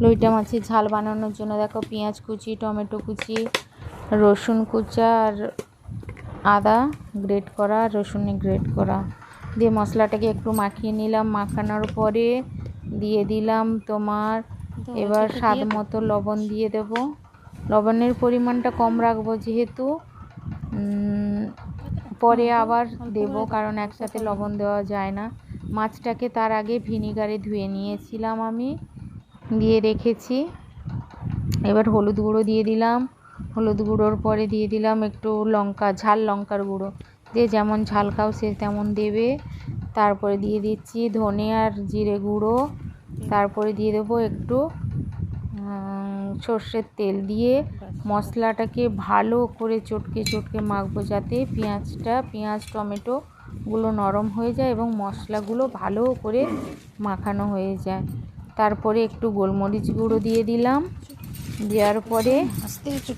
লইটা মাছের ঝাল বানানোর জন্য দেখো পেঁয়াজ কুচি, টমেটো কুচি, রসুন কুচা আর আদা গ্রেট করা, রসুন গ্রেট করা দিয়ে মশলাটাকে একটু মাখিয়ে নিলাম। মাখানোর পরে দিয়ে দিলাম তোমার এবার স্বাদ মতো লবণ দিয়ে দেব। লবণের পরিমাণটা কম রাখবো যেহেতু পরে আবার দেব, কারণ একসাথে লবণ দেওয়া যায় না। মাছটাকে তার আগে ভিনিগারে ধুয়ে নিয়েছিলাম আমি, দিয়ে রেখেছি। এবার হলুদ গুঁড়ো দিয়ে দিলাম। হলুদ গুঁড়োর পরে দিয়ে দিলাম একটু লঙ্কা, ঝাল লঙ্কার গুঁড়ো, যে যেমন ঝাল খাও সে তেমন দেবে। তারপরে দিয়ে দিচ্ছি ধনে আর জিরে গুঁড়ো। তারপরে দিয়ে দেবো একটু সর্ষের তেল, দিয়ে মশলাটাকে ভালো করে চটকে চটকে মাখবো, যাতে পেঁয়াজ টমেটোগুলো নরম হয়ে যায় এবং মশলাগুলো ভালো করে মাখানো হয়ে যায়। তারপরে একটু গোলমরিচ গুঁড়ো দিয়ে দিলাম। দেওয়ার পরে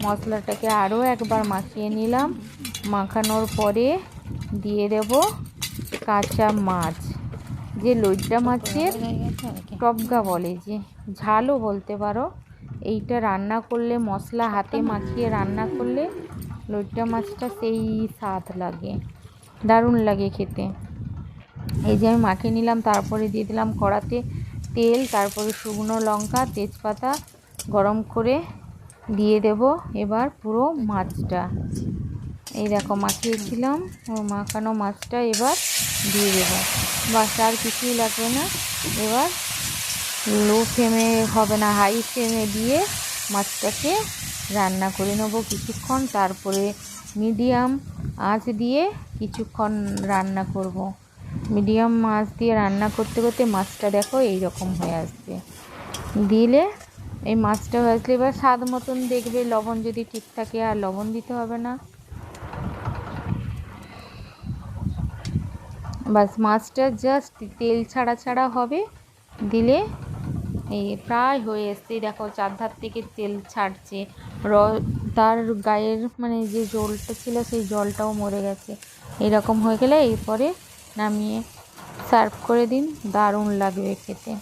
মশলাটাকে আরও একবার মাখিয়ে নিলাম। মাখানোর পরে দিয়ে দেব কাঁচা মাছ, যে লইট্টা মাছের টবগা বলে, যে ঝালও বলতে পারো। এইটা রান্না করলে, মশলা হাতে মাখিয়ে রান্না করলে লইট্টা মাছটা সেই স্বাদ লাগে, দারুণ লাগে খেতে। এই যে আমি মাখিয়ে নিলাম। তারপরে দিয়ে দিলাম কড়াতে তেল, তারপরে শুকনো লঙ্কা তেজপাতা গরম করে দিয়ে দেব এবার পুরো মাছটা। এই দেখো মাখিয়েছিলাম, মাখানো মাছটা এবার দিয়ে দেবো। বাস, আর কিছুই লাগবে না। এবার লো ফ্লেমে হবে না, হাই ফ্লেমে দিয়ে মাছটাকে রান্না করে নেবো কিছুক্ষণ। তারপরে মিডিয়াম আঁচ দিয়ে কিছুক্ষণ রান্না করব। মিডিয়াম আঁচ দিয়ে রান্না করতে করতে মাছটা দেখো এই রকম হয়ে আসবে। দিলে এই মাছটা হয়ে আসলে এবার স্বাদ মতন দেখবে, লবণ যদি ঠিক থাকে আর লবণ দিতে হবে না। বাস, মাছটা জাস্ট তেল ছাড়া ছাড়া হবে, দিলে এই প্রায় হয়ে এসছে। দেখো চারধার থেকে তেল ছাড়ছে, তার গায়ের মানে যে জলটা ছিল সেই জলটাও মরে গেছে। এরকম হয়ে গেলে এরপরে নামিয়ে সার্ভ করে দিন, দারুণ লাগবে খেতে।